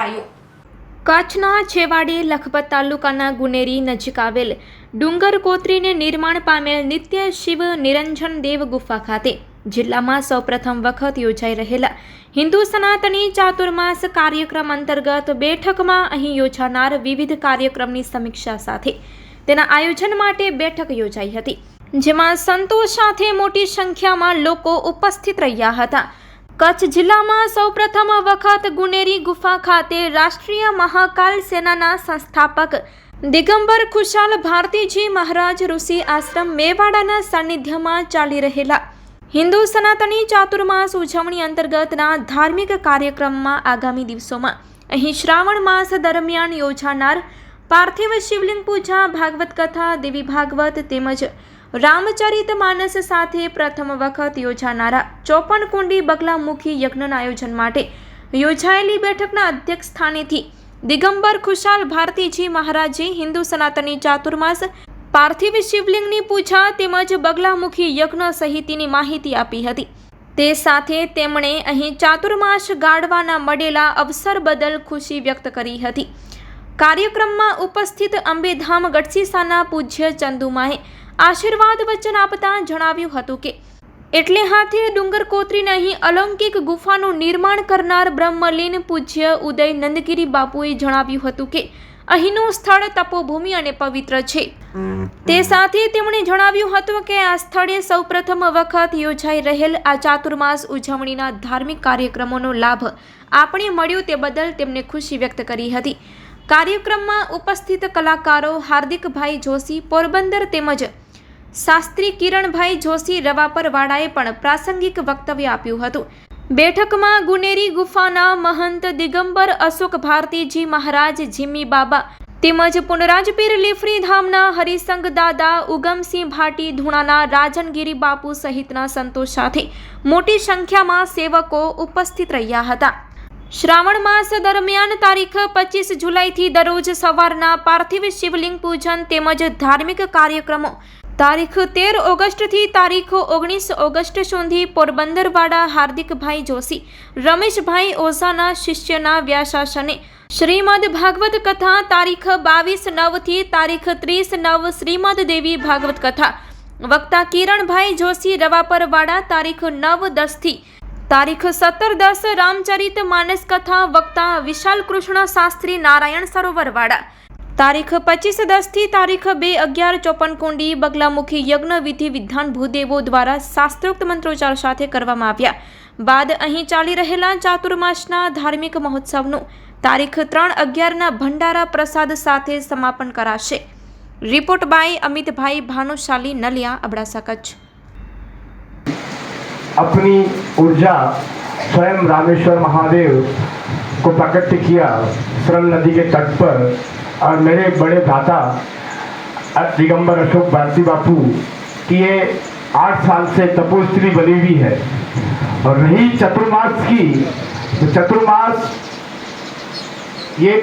કરાયું। કચ્છના છેવાડે લખપત તાલુકાના ગુનેરી નજીક આવેલ ડુંગર કોતરીને નિર્માણ પામેલ નિત્ય શિવ નિરંજન દેવ ગુફા ખાતે જિલ્લામાં સૌપ્રથમ વખત યોજાઈ રહેલા હિન્દુ સનાતની ચાતુર્માસ કાર્યક્રમ અંતર્ગત બેઠકમાં અહીં યોજાનાર વિવિધ કાર્યક્રમની સમીક્ષા સાથે તેના આયોજન માટે બેઠક યોજાઈ હતી, જેમાં સંતો સાથે મોટી સંખ્યામાં લોકો ઉપસ્થિત રહ્યા હતા। કચ્છ જિલ્લામાં સૌપ્રથમ વખત ગુનેરી ગુફા ખાતે રાષ્ટ્રીય મહાકાલ સેનાના સંસ્થાપક દિગંબર ખુશાલ ભારતીજી મહારાજ ઋષિ આશ્રમ મેવાડાના સાનિધ્યમાં ચાલી રહેલા હિન્દુ સનાતની ચાતુર્માસ ઉજવણી અંતર્ગતના ધાર્મિક કાર્યક્રમમાં આગામી દિવસોમાં અહીં શ્રાવણ માસ દરમિયાન યોજાનાર પાર્થિવ શિવલિંગ પૂજા, ભાગવત કથા, દેવી ભાગવત તેમજ રામચરિત માનસ સાથે પ્રથમ વખત યોજાનારા 54 કુંડી બગલામુખી યજ્ઞના આયોજન માટે યોજાયેલી બેઠકના અધ્યક્ષ સ્થાનેથી દિગંબર ખુશાલ ભારતીજી મહારાજે હિન્દુ સનાતની ચાતુર્માસ પાર્થિવ શિવલિંગની પૂજા તેમજ બગલામુખી યજ્ઞ સહિતની માહિતી આપી હતી। તે સાથે તેમણે અહીં ચાતુર્માસ ગાળવાના મળેલા અવસર બદલ ખુશી વ્યક્ત કરી હતી। કાર્યક્રમમાં ઉપસ્થિત અંબેધામ ગઢસીસાના પૂજ્ય ચંદુમાએ આશીર્વાદ વચન આપતા જણાવ્યું હતું કે એટલે હાથે ડુંગર કોતરીને અહીં અલૌકિક ગુફાનું નિર્માણ કરનાર બ્રહ્મલીન પૂજ્ય ઉદય નંદગીરી બાપુએ જણાવ્યું હતું કે અહીંનું સ્થળ તપોભૂમિ અને પવિત્ર છે। તે સાથે તેમણે જણાવ્યું હતું કે આ સ્થળે સૌપ્રથમ વખત યોજાઈ રહેલ આ ચાતુર્માસ ઉજવણીના ધાર્મિક કાર્યક્રમોનો લાભ આપણે મળ્યો તે બદલ તેમને ખુશી વ્યક્ત કરી હતી। કાર્યક્રમમાં ઉપસ્થિત કલાકારો હાર્દિકભાઈ જોશી પોરબંદર તેમજ શાસ્ત્રી કિરણભાઈ જોશી રવાપરવાડાએ પણ પ્રાસંગિક વક્તવ્ય આપ્યું હતું। બેઠકમાં ગુનેરી ગુફાના મહંત દિગંબર અશોક ભારતીજી મહારાજ જીમી બાબા તેમજ પુનરાજપીર લીફરી ધામના હરિસંગ દાદા, ઉગમસિંહ ભાટી ધુણાના રાજનગીરી બાપુ સહિતના સંતો સાથે મોટી સંખ્યામાં સેવકો ઉપસ્થિત રહ્યા હતા। શ્રાવણ માસ દરમિયાન તારીખ 25 જુલાઈથી દરરોજ સવારના પાર્થિવ શિવલિંગ પૂજન તેમજ ધાર્મિક કાર્યક્રમો તારીખ 13 ઓગસ્ટથી તારીખ 19 ઓગસ્ટ સુધી પોરબંદરવાડા હાર્દિકભાઈ જોશી, રમેશભાઈ ઓઝાના શિષ્યના વ્યાસાસને શ્રીમદ ભાગવત કથા તારીખ 22/9થી તારીખ 30/9 શ્રીમદ દેવી ભાગવત કથા વક્તા કિરણભાઈ જોશી રવાપરવાડા તારીખ 9/10થી તારીખ 17/10 રામચરિત માનસ કથા વક્તા વિશાલ કૃષ્ણ શાસ્ત્રી નારાયણ સરોવરવાડા તારીખ 25/10થી તારીખ 2/11 54 કુંડી બગલામુખી યજ્ઞ વિધિ વિધાન ભૂદેવો દ્વારા શાસ્ત્રોક્ત મંત્રોચ્ચાર સાથે કરવામાં આવ્યા બાદ અહીં ચાલી રહેલા ચાતુર્માસના ધાર્મિક મહોત્સવનું તારીખ 3/11ના ભંડારા પ્રસાદ સાથે સમાપન કરાશે। Report by Amitbhai Bhanushali, Naliya, Abdasa, Kutch. अपनी ऊर्जा स्वयं रामेश्वर महादेव को प्रकट किया सरल नदी के तट पर और मेरे बड़े भ्राता दिगंबर अशोक भारती बापू की ये 8 साल से तपोस्त्री बनी हुई है। और रही चतुर्मास की, तो चतुर्मास ये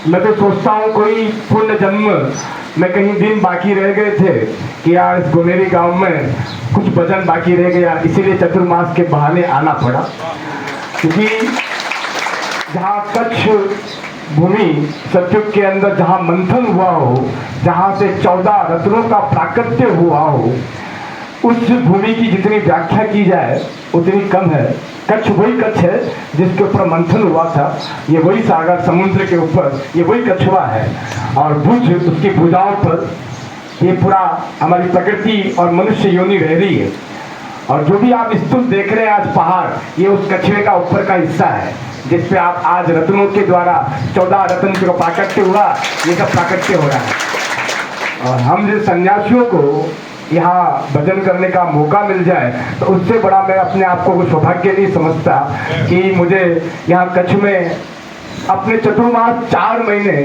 मैं तो सोचता हूँ कोई पूर्ण जन्म में कहीं दिन बाकी रह गए थे कि यार इस गुनेरी गांव में कुछ भजन बाकी रह गया, इसीलिए चतुर्मास के बहाने आना पड़ा। क्योंकि जहाँ कच्छ भूमि सतयुग के अंदर जहाँ मंथन हुआ हो, जहाँ से 14 रत्नों का प्राकट्य हुआ हो, उस भूमि की जितनी व्याख्या की जाए उतनी कम है। कच्छ वही कच्छ है जिसके ऊपर मंथन हुआ था, ये वही सागर समुद्र के ऊपर ये वही कछुआ है और भुज उसकी भुजाओं पर ये पूरा हमारी प्रकृति और मनुष्य योनि रह रही है। और जो भी आप स्तूप देख रहे हैं आज पहाड़, ये उस कछुए का ऊपर का हिस्सा है जिसपे आप आज रत्नों के द्वारा 14 रत्न जो प्राकट्य हुआ, ये सब प्राकट्य हो रहा है। और हम जिस सन्यासियों को यहाँ भजन करने का मौका मिल जाए तो उससे बड़ा मैं अपने आप को सौभाग्य नहीं समझता कि मुझे यहाँ कच्छ में अपने चतुर्मास 4 महीने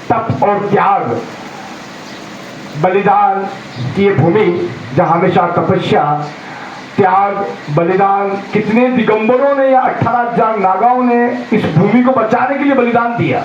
तप और त्याग बलिदान की ये भूमि जहाँ हमेशा तपस्या, त्याग, बलिदान, कितने दिगंबरों ने या 18,000 नागाओं ने इस भूमि को बचाने के लिए बलिदान दिया।